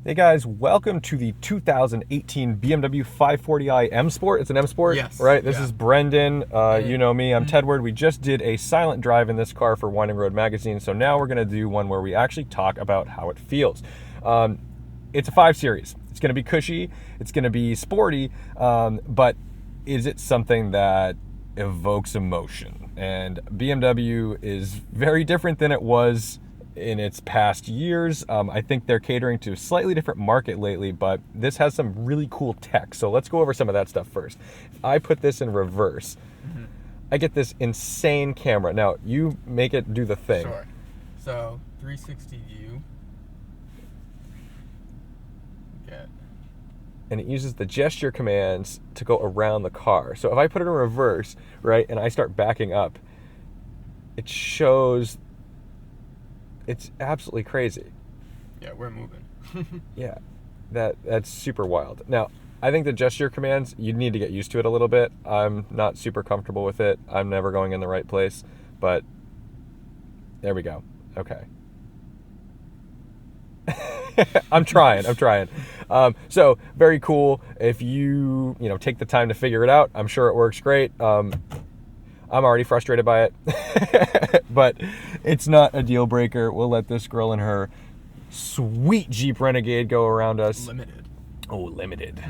Hey guys, welcome to the 2018 BMW 540i M Sport. It's an M Sport, Yes. right? This Yeah. is Brendan. Hey. You know me, I'm Tedward. We just did a silent drive in this car for Winding Road Magazine, so now we're going to do one where we actually talk about how it feels. It's a 5 Series. It's going to be cushy, it's going to be sporty, but is it something that evokes emotion? And BMW is very different than it was in its past years. I think they're catering to a slightly different market lately, but this has some really cool tech. So let's go over some of that stuff first. If I put this in reverse, I get this insane camera. Now, you make it do the thing. Sure. So 360 view. Get. And it uses the gesture commands to go around the car. So if I put it in reverse, right, and I start backing up, it shows. It's absolutely crazy. Yeah, we're moving. Yeah, that's super wild. Now, I think the gesture commands, you need to get used to it a little bit. I'm not super comfortable with it. I'm never going in the right place, but there we go. Okay. I'm trying. So very cool. If you take the time to figure it out, I'm sure it works great. I'm already frustrated by it, but it's not a deal breaker. We'll let this girl and her sweet Jeep Renegade go around us. Limited. Oh, limited.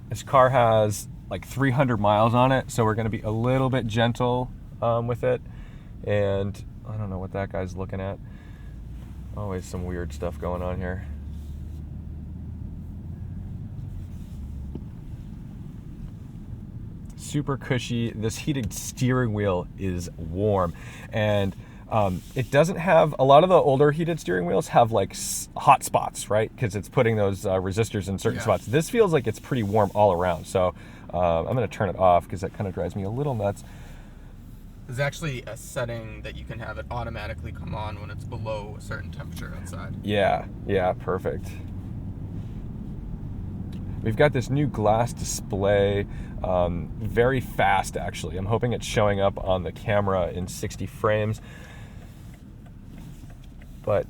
This car has like 300 miles on it, so we're going to be a little bit gentle with it. And I don't know what that guy's looking at. Always some weird stuff going on here. Super cushy. This heated steering wheel is warm, and it doesn't have, a lot of the older heated steering wheels have like hot spots, right? Because it's putting those resistors in certain spots. This feels like it's pretty warm all around. So I'm going to turn it off because that kind of drives me a little nuts. There's actually a setting that you can have it automatically come on when it's below a certain temperature outside. Yeah, perfect. We've got this new glass display, very fast actually. I'm hoping it's showing up on the camera in 60 frames. But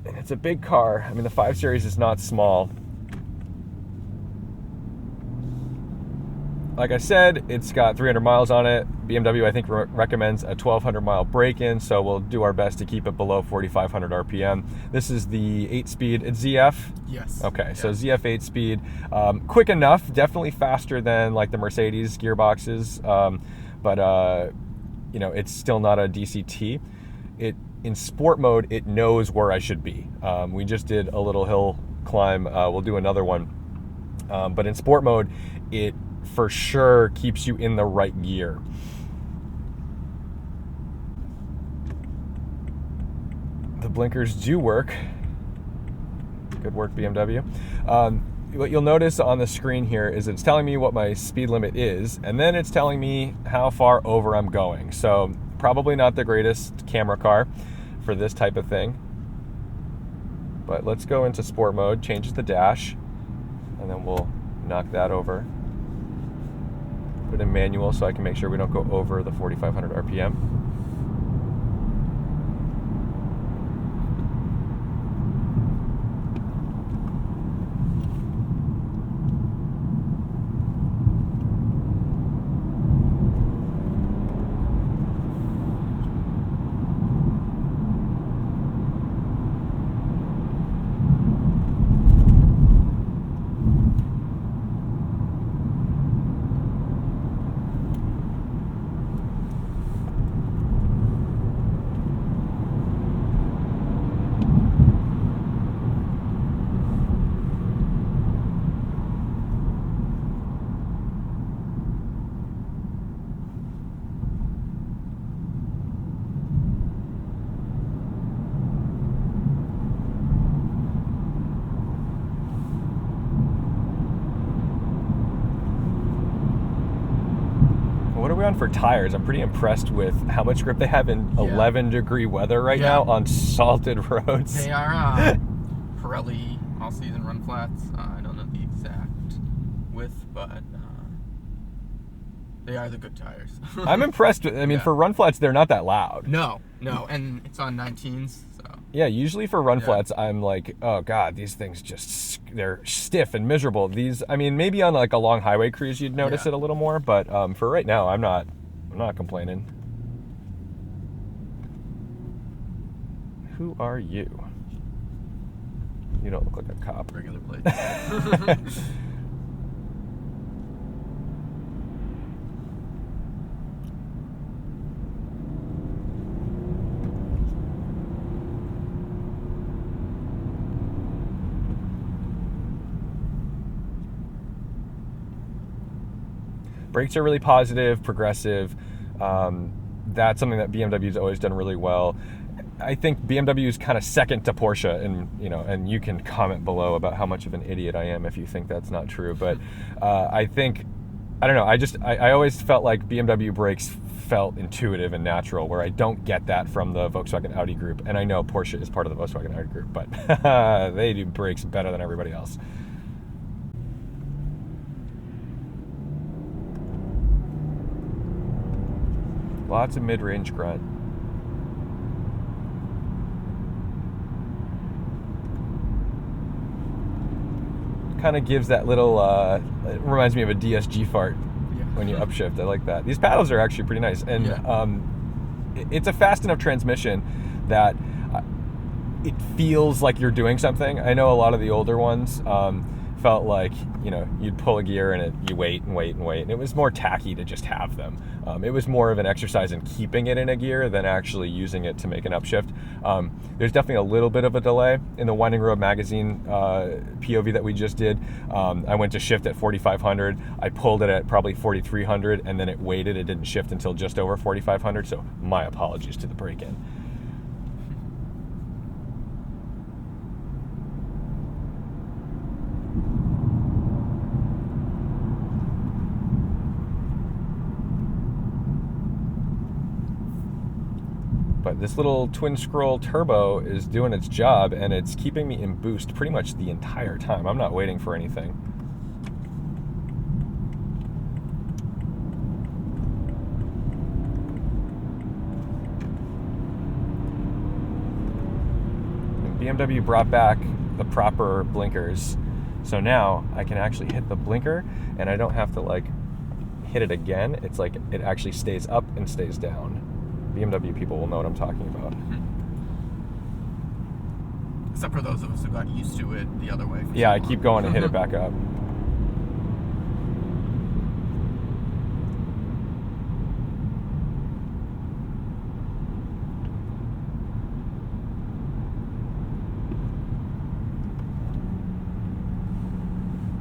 it's a big car. I mean, the 5 Series is not small. Like I said, it's got 300 miles on it. BMW, I think, recommends a 1,200 mile break-in, so we'll do our best to keep it below 4,500 RPM. This is the 8-speed. It's ZF? Yes. Okay, Yeah. so ZF 8-speed. Quick enough, definitely faster than like the Mercedes gearboxes, but it's still not a DCT. In sport mode, it knows where I should be. We just did a little hill climb. We'll do another one. But in sport mode, it for sure keeps you in the right gear. The blinkers do work. Good work, BMW. What you'll notice on the screen here is it's telling me what my speed limit is, and then it's telling me how far over I'm going. So probably not the greatest camera car for this type of thing. But let's go into sport mode, changes the dash, and then we'll knock that over. Put it in manual so I can make sure we don't go over the 4,500 RPM. What are we on for tires? I'm pretty impressed with how much grip they have in 11-degree weather right now on salted roads. They are Pirelli all-season run flats. I don't know the exact width, but They are the good tires. I'm impressed. I mean, for run flats, they're not that loud. No, and it's on 19s, so. Yeah, usually for run flats, I'm like, oh God, these things they're stiff and miserable. These, I mean, maybe on like a long highway cruise, you'd notice it a little more, but for right now, I'm not complaining. Who are you? You don't look like a cop. Regular plate. Brakes are really positive, progressive. That's something that BMW's always done really well. I think BMW is kind of second to Porsche, and you can comment below about how much of an idiot I am if you think that's not true. But I don't know. I always felt like BMW brakes felt intuitive and natural, where I don't get that from the Volkswagen Audi group. And I know Porsche is part of the Volkswagen Audi group, but they do brakes better than everybody else. Lots of mid-range grunt. Kind of gives that little, it reminds me of a DSG fart when you upshift. I like that. These paddles are actually pretty nice. And it's a fast enough transmission that it feels like you're doing something. I know a lot of the older ones felt like, you'd pull a gear and you wait and wait and wait. And it was more tacky to just have them. It was more of an exercise in keeping it in a gear than actually using it to make an upshift. There's definitely a little bit of a delay. In the Winding Road Magazine POV that we just did, I went to shift at 4,500. I pulled it at probably 4,300, and then it waited. It didn't shift until just over 4,500. So my apologies to the break-in. But this little twin scroll turbo is doing its job, and it's keeping me in boost pretty much the entire time. I'm not waiting for anything. And BMW brought back the proper blinkers. So now I can actually hit the blinker and I don't have to like hit it again. It's like it actually stays up and stays down. BMW people will know what I'm talking about. Except for those of us who got used to it the other way. Yeah, I keep going to hit it back up.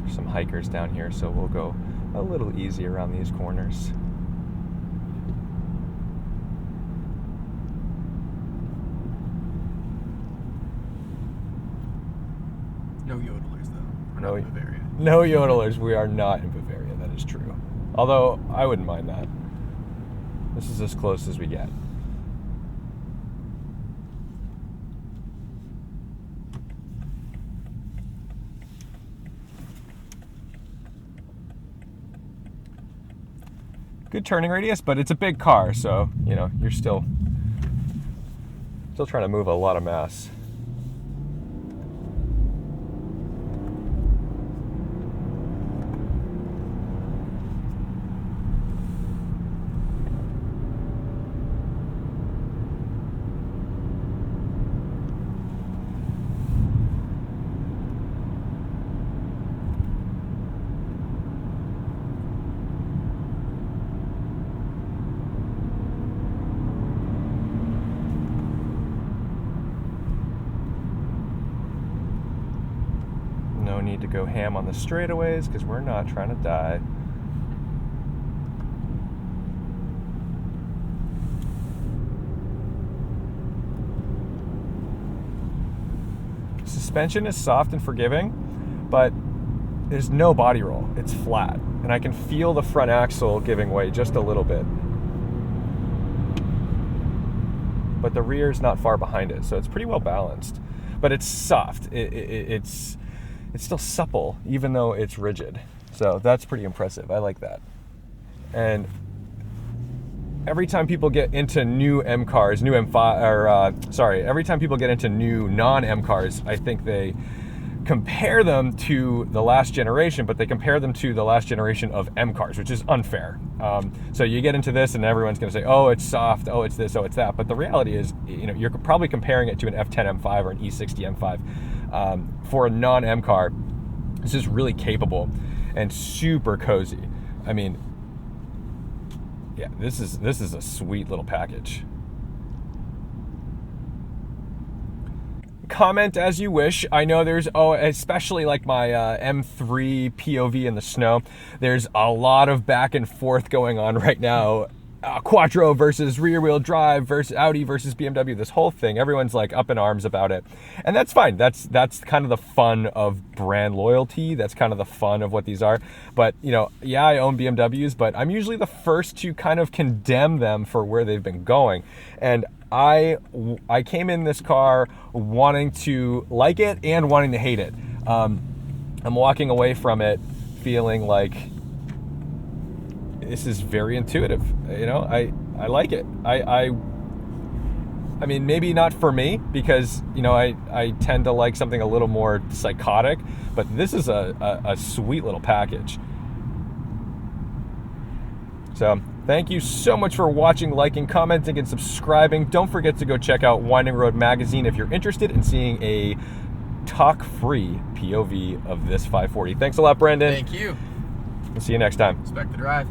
There's some hikers down here, so we'll go a little easy around these corners. No yodelers, though. We're not in Bavaria. No yodelers. We are not in Bavaria. That is true. Although, I wouldn't mind that. This is as close as we get. Good turning radius, but it's a big car, so, you're still trying to move a lot of mass. No need to go ham on the straightaways because we're not trying to die. Suspension is soft and forgiving, but there's no body roll. It's flat, and I can feel the front axle giving way just a little bit. But the rear's not far behind it, so it's pretty well balanced. But it's soft. It's still supple, even though it's rigid. So that's pretty impressive. I like that. And every time people get into new M cars, new M5, or every time people get into new non-M cars, I think they compare them to the last generation, but they compare them to the last generation of M cars, which is unfair. So you get into this and everyone's going to say, oh, it's soft, oh, it's this, oh, it's that. But the reality is, you're probably comparing it to an F10 M5 or an E60 M5. For a non-M car, this is really capable and super cozy. I mean, yeah, this is a sweet little package. Comment as you wish. I know there's, especially like my M3 POV in the snow, there's a lot of back and forth going on right now. Quattro versus rear wheel drive versus Audi versus BMW, this whole thing. Everyone's like up in arms about it. And that's fine. That's kind of the fun of brand loyalty. That's kind of the fun of what these are. But, yeah, I own BMWs, but I'm usually the first to kind of condemn them for where they've been going. And I came in this car wanting to like it and wanting to hate it. I'm walking away from it feeling like this is very intuitive. I like it. I mean, maybe not for me because, I tend to like something a little more psychotic, but this is a sweet little package. So thank you so much for watching, liking, commenting, and subscribing. Don't forget to go check out Winding Road Magazine if you're interested in seeing a talk-free POV of this 540. Thanks a lot, Brendan. Thank you. We'll see you next time. Respect the drive.